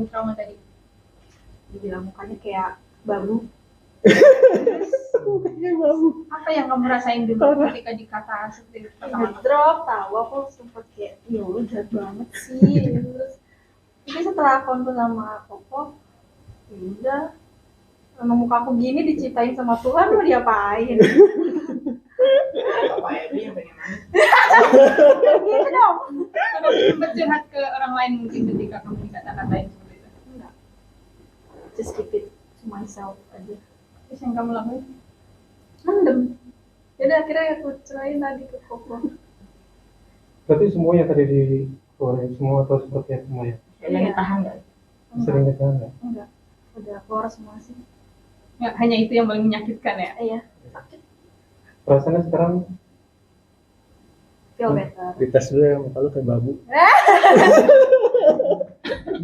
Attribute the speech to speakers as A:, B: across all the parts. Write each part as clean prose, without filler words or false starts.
A: trauma tadi?
B: Dibilang mukanya kayak babu.
C: Mukanya babu.
A: Apa yang kamu rasain dulu ketika dikata seperti itu pertama kali?
B: Ngedrop, tahu aku sempet kayak, ya Allah jahat banget sih. Terus, tapi setelah konsul sama Koko, ya udah, sama muka aku gini diciptain sama Tuhan, mau diapain?
D: Apa ya dia bagaimana?
B: Gitu dong.
A: Kamu sempat curhat ke orang lain mungkin ketika kamu dikata-katain seperti itu?
B: Enggak. Just keep it to myself aja.
A: Terus yang kamu lakuin?
B: Mendem. Jadi akhirnya aku cerahin tadi ke Koko.
C: Berarti semua yang tadi dikeluarin semua atau seperti semua ya?
D: Kalian tahan nggak?
C: Sering ditahan ya?
B: Enggak. Udah keluar semua sih.
A: Ya, hanya itu yang paling menyakitkan ya?
B: Iya. Sakit.
C: Perasaannya sekarang
B: Feel better.
C: dites dulu ya, muka lu kayak babu.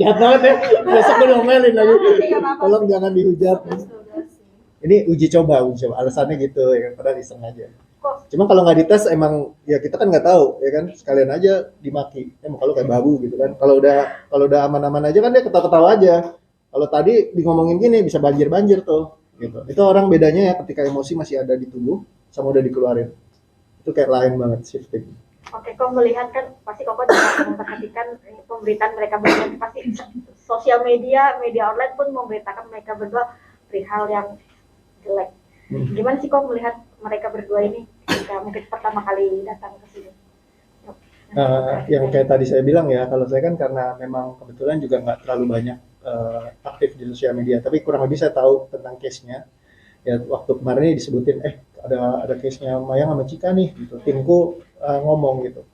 C: Jahat banget ya, besok gue ngomelin lagi.
B: Nggak apa-apa.
C: Tolong jangan dihujat.
B: Udah sih.
C: Ini uji coba, alasannya gitu ya kan, padahal iseng aja.
B: Kok
C: Cuma kalau nggak dites emang ya kita kan nggak tahu ya kan, sekalian aja dimaki. Muka lu kayak babu gitu kan. Kalau udah aman-aman aja kan dia ketawa-ketawa aja. Kalau tadi di ngomongin gini bisa banjir tuh gitu. Itu orang bedanya ya ketika emosi masih ada di tubuh sama udah dikeluarin. Itu kayak lain banget shifting.
B: Oke, kok melihat kan pasti Koko juga memperhatikan pemberitaan mereka berdua, pasti sosial media online pun memberitakan mereka berdua perihal yang jelek. Gimana sih kok melihat mereka berdua ini ketika mungkin pertama kali datang ke sini?
C: Yang kayak tadi saya bilang ya, kalau saya kan karena memang kebetulan juga nggak terlalu banyak aktif di sosial media, tapi kurang lebih saya tahu tentang case-nya. Ya waktu kemarin ini disebutin, ada case-nya Mayang sama Cika nih, gitu. Timku ngomong gitu.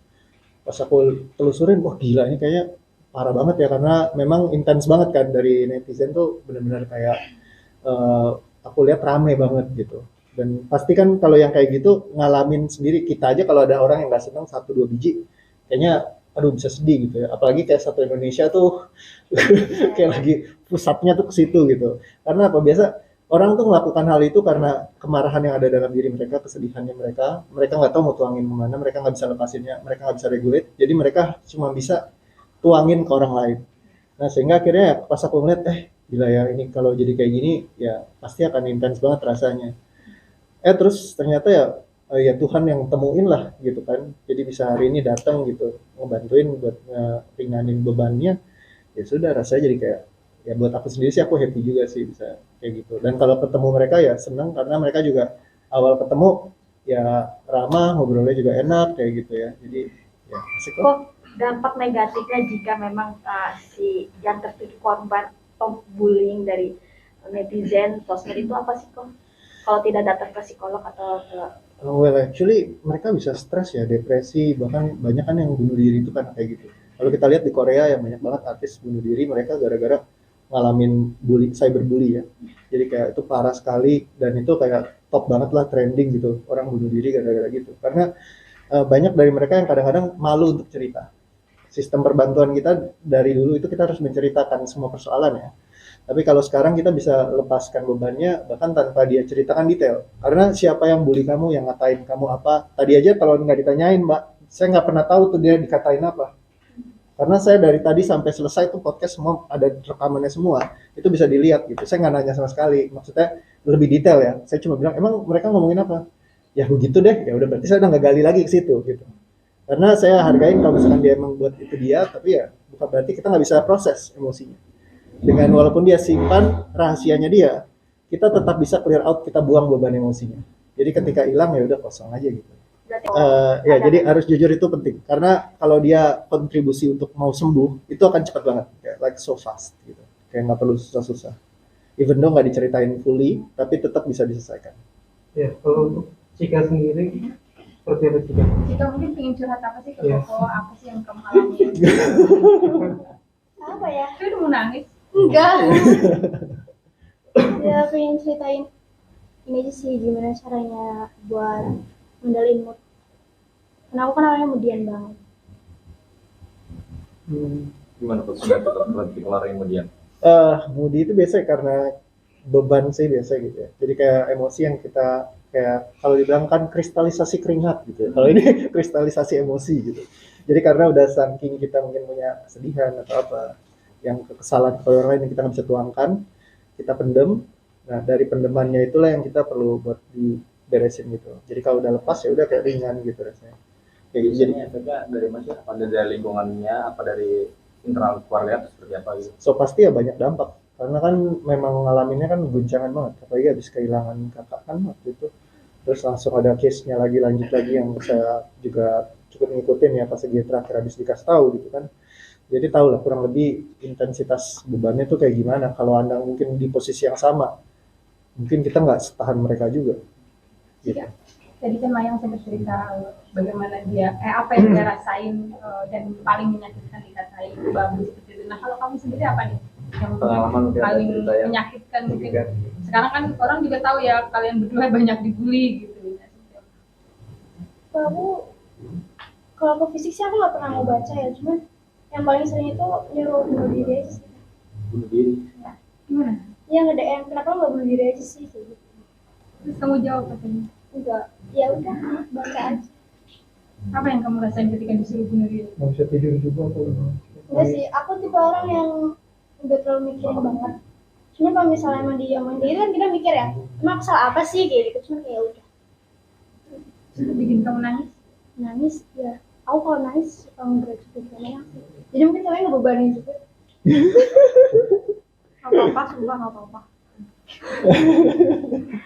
C: Pas aku telusurin, wah gila ini kayaknya parah banget ya, karena memang intens banget kan dari netizen tuh benar-benar kayak aku lihat rame banget gitu. Dan pasti kan kalau yang kayak gitu ngalamin sendiri, kita aja kalau ada orang yang nggak senang 1-2 biji, kayaknya aduh bisa sedih gitu ya. Apalagi kayak satu Indonesia tuh kayak lagi pusatnya tuh ke situ gitu. Karena apa, biasa orang tuh melakukan hal itu karena kemarahan yang ada dalam diri mereka, kesedihannya mereka nggak tahu mau tuangin kemana, mereka nggak bisa lepasinnya, mereka nggak bisa regulate, jadi mereka cuma bisa tuangin ke orang lain. Nah sehingga akhirnya pas aku ngeliat, gila ya ini kalau jadi kayak gini ya pasti akan intens banget rasanya. Terus ternyata ya Tuhan yang temuin lah gitu kan, jadi bisa hari ini datang gitu ngebantuin buat ringanin bebannya. Ya sudah, rasanya jadi kayak ya buat aku sendiri sih aku happy juga sih bisa kayak gitu. Dan kalau ketemu mereka ya seneng, karena mereka juga awal ketemu ya ramah, ngobrolnya juga enak kayak gitu ya. Jadi ya asik kok.
B: Kok dampak negatifnya jika memang si yang terpilih korban atau bullying dari netizen sosmed itu apa sih kok? Kalau tidak datang ke psikolog atau ke
C: Well actually mereka bisa stres ya, depresi, bahkan banyak kan yang bunuh diri itu kan kayak gitu. Kalau kita lihat di Korea yang banyak banget artis bunuh diri mereka gara-gara ngalamin cyberbully ya. Jadi kayak itu parah sekali, dan itu kayak top banget lah trending gitu, orang bunuh diri gara-gara gitu. Karena banyak dari mereka yang kadang-kadang malu untuk cerita. Sistem perbantuan kita dari dulu itu kita harus menceritakan semua persoalan ya. Tapi kalau sekarang kita bisa lepaskan bebannya bahkan tanpa dia ceritakan detail. Karena siapa yang bully kamu, yang ngatain kamu apa, tadi aja kalau nggak ditanyain Mbak, saya nggak pernah tahu tuh dia dikatain apa. Karena saya dari tadi sampai selesai tuh podcast semua ada rekamannya semua, itu bisa dilihat gitu. Saya nggak nanya sama sekali, maksudnya lebih detail ya. Saya cuma bilang emang mereka ngomongin apa? Ya begitu deh, ya udah berarti saya udah nggak gali lagi ke situ gitu. Karena saya hargain kalau misalkan dia emang buat itu dia, tapi ya bukan berarti kita nggak bisa proses emosinya. Dengan walaupun dia simpan rahasianya dia, kita tetap bisa clear out, kita buang beban emosinya. Jadi ketika hilang ya udah kosong aja gitu.
B: berarti
C: Ya jadi harus jujur itu penting, karena kalau dia kontribusi untuk mau sembuh itu akan cepat banget, kayak like so fast gitu, kayak nggak perlu susah-susah. Even though nggak diceritain fully, tapi tetap bisa diselesaikan.
E: Ya, kalau untuk Cika sendiri seperti apa Cika?
A: Kita mungkin pengen curhat apa sih ke
E: Yes.
A: Koko, apa sih yang kamu alami?
B: apa ya?
A: Saya udah mau nangis.
F: Enggak. Ya pengen ceritain ini aja sih gimana caranya buat ngendalin mood. Karena aku kan orangnya moodian banget.
G: Gimana tuh supaya tetap berhenti ngeluarin kemudian?
C: Moody itu biasa karena beban sih biasa gitu ya. Jadi kayak emosi yang kita kayak kalau dibilang kan kristalisasi keringat gitu ya. Kalau ini kristalisasi emosi gitu. Jadi karena udah saking kita mungkin punya kesedihan atau apa, yang kesalahan kepada orang lain yang kita nggak bisa tuangkan, kita pendem. Nah dari pendemannya itulah yang kita perlu buat diberesin gitu. Jadi kalau udah lepas ya udah kayak ringan gitu rasanya. Kayak gitu. Jadi
G: Biasanya efeknya dari mana sih? Apa dari lingkungannya, apa dari internal keluarga atau seperti apa gitu?
C: so pasti ya banyak dampak karena kan memang ngalaminnya kan guncangan banget, apalagi habis kehilangan kakak kan waktu itu. Terus langsung ada case-nya lagi lanjut lagi yang saya juga cukup ngikutin ya pas dia terakhir habis dikasih tahu gitu kan. Jadi tahu lah kurang lebih intensitas bebannya tuh kayak gimana. Kalau Anda mungkin di posisi yang sama, mungkin kita nggak setahan mereka juga. Gitu.
A: Tadi kan Mayang sempat cerita bagaimana dia, apa yang dia rasain dan paling menyakitkan dikatain babu seperti itu. Nah kalau kamu sendiri apa nih yang
G: Pengalaman mungkin ada
A: paling
G: cerita yang
A: menyakitkan mungkin? Sekarang kan orang juga tahu ya kalian berdua banyak dibully gitu.
F: Kalau aku fisik sih aku nggak pernah mau baca ya, cuman yang paling sering itu nyuruh bunuh diri aja sih.
G: bunuh diri.
A: Gimana?
F: Iya nge-DM, kenapa lo nggak bunuh diri aja sih kayak gitu.
A: Terus kamu jawab katanya.
F: Enggak, ya udah baca aja.
A: Apa yang kamu rasain ketika disuruh bunuh diri?
C: Nggak bisa tidur juga atau gimana?
F: Enggak sih, aku tipe orang yang nggak terlalu mikirin banget. Cuma kalau misalnya emang diomongin diri kan kita mikir ya, emang aku salah apa sih kayak gitu. Cuma kayak udah
A: Terus bikin kamu nangis?
F: nangis ya. Aku kalau nangis suka ngeberat juga sih. Jadi mungkin kalian ngebebanin juga.
B: Nggak apa-apa, sumpah nggak apa-apa.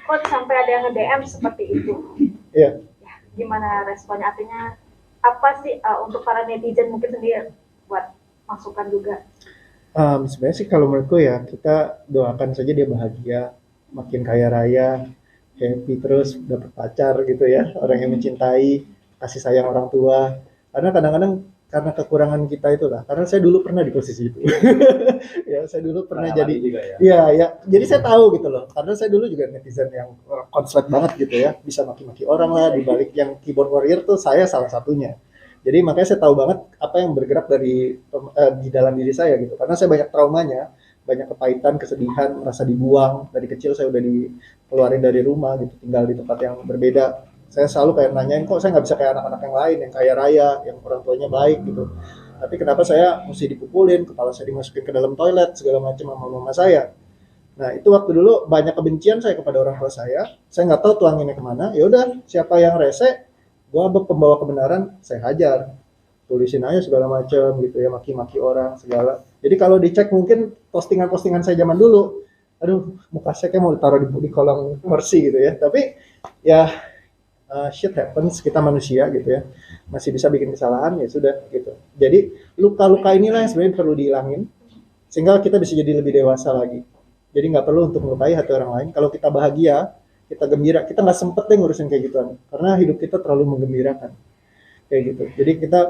B: Kok sampai ada yang nge-DM seperti itu?
C: Iya.
B: Ya, gimana responnya? Artinya apa sih untuk para netizen mungkin sendiri buat masukan juga?
C: Sebenarnya sih kalau menurutku ya kita doakan saja dia bahagia, makin kaya raya, happy terus, dapat pacar gitu ya, orang yang mencintai, kasih sayang orang tua. Karena kadang-kadang karena kekurangan kita itulah. Karena saya dulu pernah di posisi itu. Ya, saya dulu pernah
G: Pengalaman
C: jadi
G: juga ya.
C: iya, ya. Jadi saya tahu gitu loh. Karena saya dulu juga netizen yang konslet banget gitu ya, bisa maki-maki orang lah di balik yang keyboard warrior tuh saya salah satunya. Jadi makanya saya tahu banget apa yang bergerak dari di dalam diri saya gitu. Karena saya banyak traumanya, banyak kepahitan, kesedihan, merasa dibuang. Dari kecil saya udah dikeluarin dari rumah gitu, tinggal di tempat yang berbeda. Saya selalu kayak nanyain kok saya nggak bisa kayak anak-anak yang lain yang kaya raya, yang orang tuanya baik gitu. Tapi kenapa saya mesti dipukulin, kepala saya dimasukin ke dalam toilet segala macam sama mama saya. Nah itu waktu dulu banyak kebencian saya kepada orang tua saya nggak tahu tuanginnya kemana. Ya udah siapa yang rese, gua pembawa kebenaran, saya hajar, tulisin aja segala macam gitu ya, maki-maki orang segala. Jadi kalau dicek mungkin postingan-postingan saya zaman dulu, aduh muka saya kayak mau ditaruh di kolong mercy gitu ya. Tapi ya shit happens, kita manusia gitu ya, masih bisa bikin kesalahan ya sudah gitu. Jadi luka-luka inilah yang sebenarnya perlu dihilangin sehingga kita bisa jadi lebih dewasa lagi. Jadi nggak perlu untuk melukai hati orang lain. Kalau kita bahagia, kita gembira, kita nggak sempet deh ngurusin kayak gituan karena hidup kita terlalu menggembirakan kayak gitu. Jadi kita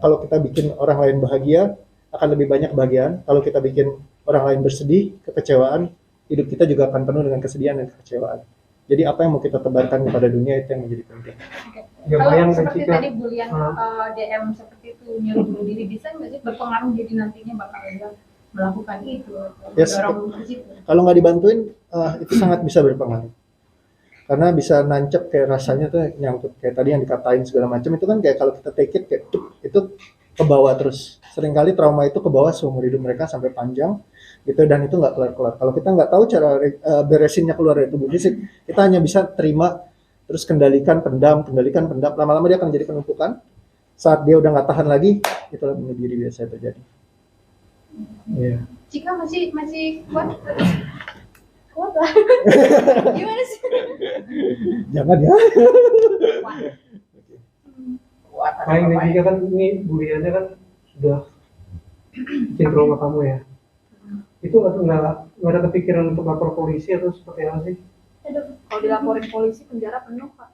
C: kalau kita bikin orang lain bahagia akan lebih banyak kebahagiaan. Kalau kita bikin orang lain bersedih, kekecewaan, hidup kita juga akan penuh dengan kesedihan dan kekecewaan. Jadi apa yang mau kita tebarkan kepada dunia itu yang menjadi penting.
E: Ya,
A: Kalau
E: Mayang,
A: seperti
E: Cika.
A: tadi bulian DM seperti itu nyuruh bunuh diri, bisa nggak sih berpengaruh jadi nantinya bakal dia melakukan itu atau
C: Yes.
A: mendorong ke situ?
C: Kalau nggak dibantuin, itu sangat bisa berpengaruh. Karena bisa nancep kayak rasanya tuh nyangkut kayak tadi yang dikatain segala macam itu kan kayak kalau kita take it kayak itu ke bawah terus. Seringkali trauma itu ke bawah seumur hidup mereka sampai panjang gitu dan itu nggak kelar-kelar. Kalau kita nggak tahu cara beresinnya keluar dari tubuh fisik, kita hanya bisa terima terus kendalikan pendam, lama-lama dia akan jadi penumpukan. Saat dia udah nggak tahan lagi, itulah bunuh diri biasanya terjadi. Iya.
A: Cika masih kuat?
F: Kuat lah. Gimana sih?
C: Jangan ya.
A: Kuat.
E: Paling ketiga kan ini buliannya kan sudah bikin trauma kamu ya. Itu nggak ada kepikiran untuk lapor polisi atau seperti apa sih?
F: Aduh,
B: Kalau dilaporin polisi penjara penuh, Kak.